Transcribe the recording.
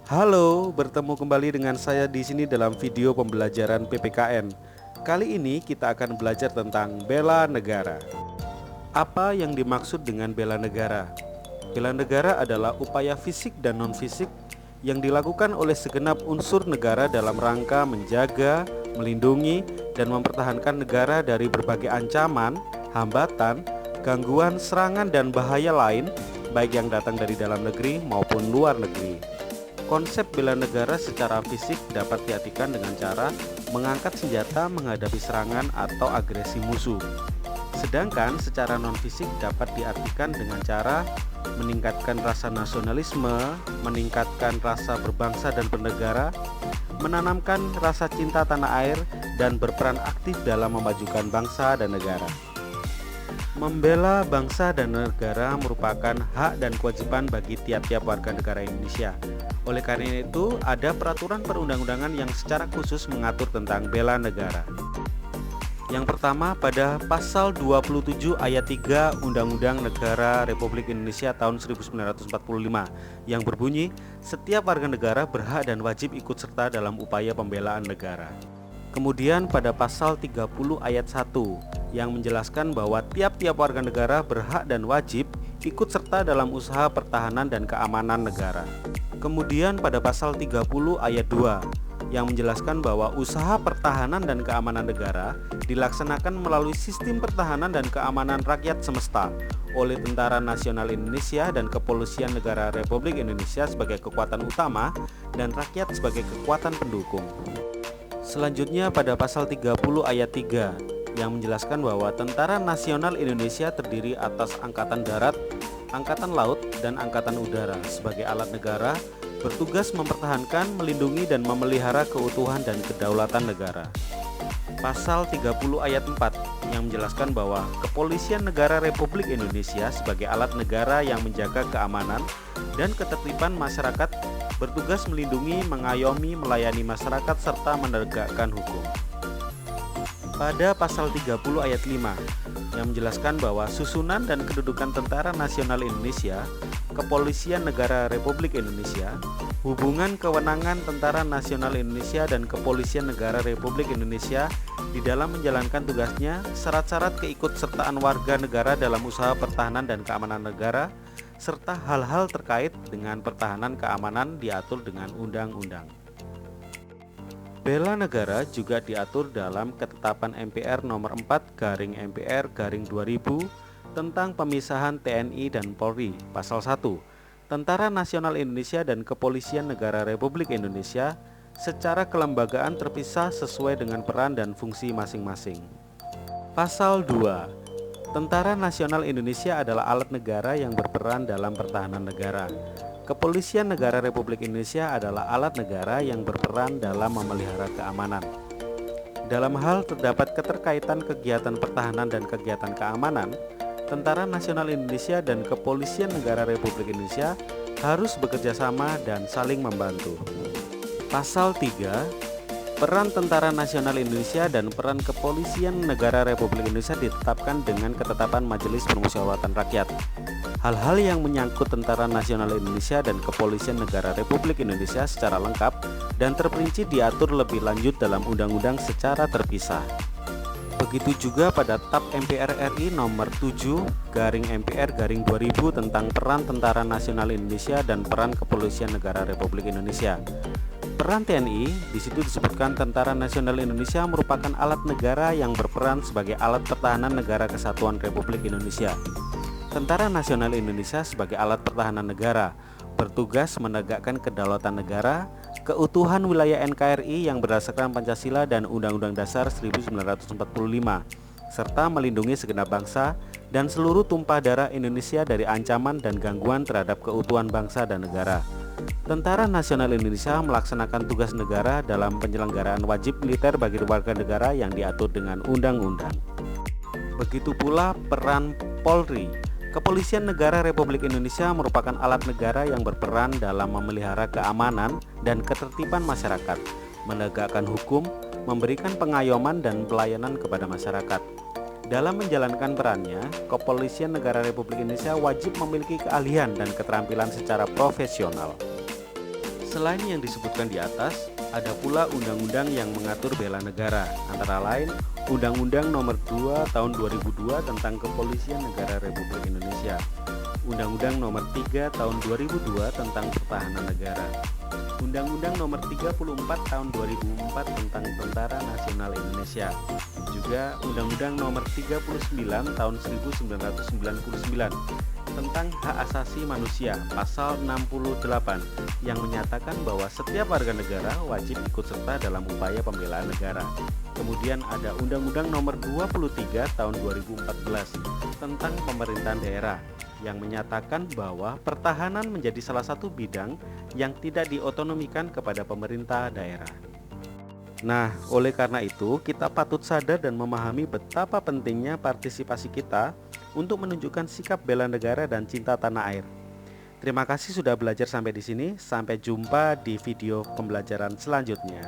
Halo, bertemu kembali dengan saya di sini dalam video pembelajaran PPKN. Kali ini kita akan belajar tentang bela negara. Apa yang dimaksud dengan bela negara? Bela negara adalah upaya fisik dan non-fisik yang dilakukan oleh segenap unsur negara dalam rangka menjaga, melindungi, dan mempertahankan negara dari berbagai ancaman, hambatan, gangguan, serangan, dan bahaya lain, baik yang datang dari dalam negeri maupun luar negeri. Konsep bela negara secara fisik dapat diartikan dengan cara mengangkat senjata menghadapi serangan atau agresi musuh. Sedangkan secara non-fisik dapat diartikan dengan cara meningkatkan rasa nasionalisme, meningkatkan rasa berbangsa dan bernegara, menanamkan rasa cinta tanah air, dan berperan aktif dalam memajukan bangsa dan negara. Membela bangsa dan negara merupakan hak dan kewajiban bagi tiap-tiap warga negara Indonesia. Oleh karena itu, ada peraturan perundang-undangan yang secara khusus mengatur tentang bela negara. Yang pertama, pada pasal 27 ayat 3 Undang-Undang Negara Republik Indonesia tahun 1945 yang berbunyi, setiap warga negara berhak dan wajib ikut serta dalam upaya pembelaan negara. Kemudian pada pasal 30 ayat 1 yang menjelaskan bahwa tiap-tiap warga negara berhak dan wajib ikut serta dalam usaha pertahanan dan keamanan negara. Kemudian pada pasal 30 ayat 2 yang menjelaskan bahwa usaha pertahanan dan keamanan negara dilaksanakan melalui sistem pertahanan dan keamanan rakyat semesta oleh Tentara Nasional Indonesia dan Kepolisian Negara Republik Indonesia sebagai kekuatan utama dan rakyat sebagai kekuatan pendukung. Selanjutnya pada pasal 30 ayat 3 yang menjelaskan bahwa Tentara Nasional Indonesia terdiri atas Angkatan Darat, Angkatan Laut, dan Angkatan Udara sebagai alat negara bertugas mempertahankan, melindungi, dan memelihara keutuhan dan kedaulatan negara. Pasal 30 ayat 4 yang menjelaskan bahwa Kepolisian Negara Republik Indonesia sebagai alat negara yang menjaga keamanan dan ketertiban masyarakat bertugas melindungi, mengayomi, melayani masyarakat, serta menegakkan hukum. Pada pasal 30 ayat 5 yang menjelaskan bahwa susunan dan kedudukan Tentara Nasional Indonesia, Kepolisian Negara Republik Indonesia, hubungan kewenangan Tentara Nasional Indonesia dan Kepolisian Negara Republik Indonesia di dalam menjalankan tugasnya, syarat-syarat keikutsertaan warga negara dalam usaha pertahanan dan keamanan negara, serta hal-hal terkait dengan pertahanan keamanan diatur dengan undang-undang. Bela negara juga diatur dalam Ketetapan MPR nomor 4/MPR/2000 tentang pemisahan TNI dan Polri. Pasal 1. Tentara Nasional Indonesia dan Kepolisian Negara Republik Indonesia secara kelembagaan terpisah sesuai dengan peran dan fungsi masing-masing. Pasal 2. Tentara Nasional Indonesia adalah alat negara yang berperan dalam pertahanan negara. Kepolisian Negara Republik Indonesia adalah alat negara yang berperan dalam memelihara keamanan. Dalam hal terdapat keterkaitan kegiatan pertahanan dan kegiatan keamanan, Tentara Nasional Indonesia dan Kepolisian Negara Republik Indonesia harus bekerja sama dan saling membantu. Pasal 3. Peran Tentara Nasional Indonesia dan peran Kepolisian Negara Republik Indonesia ditetapkan dengan ketetapan Majelis Permusyawaratan Rakyat. Hal-hal yang menyangkut Tentara Nasional Indonesia dan Kepolisian Negara Republik Indonesia secara lengkap dan terperinci diatur lebih lanjut dalam undang-undang secara terpisah. Begitu juga pada TAP MPR RI nomor 7/MPR/2000 tentang peran Tentara Nasional Indonesia dan peran Kepolisian Negara Republik Indonesia. Peran TNI di situ disebutkan Tentara Nasional Indonesia merupakan alat negara yang berperan sebagai alat pertahanan negara kesatuan Republik Indonesia. Tentara Nasional Indonesia sebagai alat pertahanan negara bertugas menegakkan kedaulatan negara, keutuhan wilayah NKRI yang berdasarkan Pancasila dan Undang-Undang Dasar 1945, serta melindungi segenap bangsa dan seluruh tumpah darah Indonesia dari ancaman dan gangguan terhadap keutuhan bangsa dan negara. Tentara Nasional Indonesia melaksanakan tugas negara dalam penyelenggaraan wajib militer bagi warga negara yang diatur dengan undang-undang. Begitu pula peran Polri. Kepolisian Negara Republik Indonesia merupakan alat negara yang berperan dalam memelihara keamanan dan ketertiban masyarakat, menegakkan hukum, memberikan pengayoman dan pelayanan kepada masyarakat. Dalam menjalankan perannya, Kepolisian Negara Republik Indonesia wajib memiliki keahlian dan keterampilan secara profesional. Selain yang disebutkan di atas, ada pula undang-undang yang mengatur bela negara, antara lain Undang-Undang Nomor 2 Tahun 2002 tentang Kepolisian Negara Republik Indonesia, Undang-Undang Nomor 3 Tahun 2002 tentang Pertahanan Negara, Undang-Undang Nomor 34 Tahun 2004 tentang Tentara Nasional Indonesia, juga Undang-Undang Nomor 39 Tahun 1999 tentang Hak Asasi Manusia pasal 68 yang menyatakan bahwa setiap warga negara wajib ikut serta dalam upaya pembelaan negara. Kemudian ada Undang-Undang Nomor 23 Tahun 2014 tentang pemerintahan daerah yang menyatakan bahwa pertahanan menjadi salah satu bidang yang tidak diotonomikan kepada pemerintah daerah. Nah, oleh karena itu kita patut sadar dan memahami betapa pentingnya partisipasi kita untuk menunjukkan sikap bela negara dan cinta tanah air. Terima kasih sudah belajar sampai di sini. Sampai jumpa di video pembelajaran selanjutnya.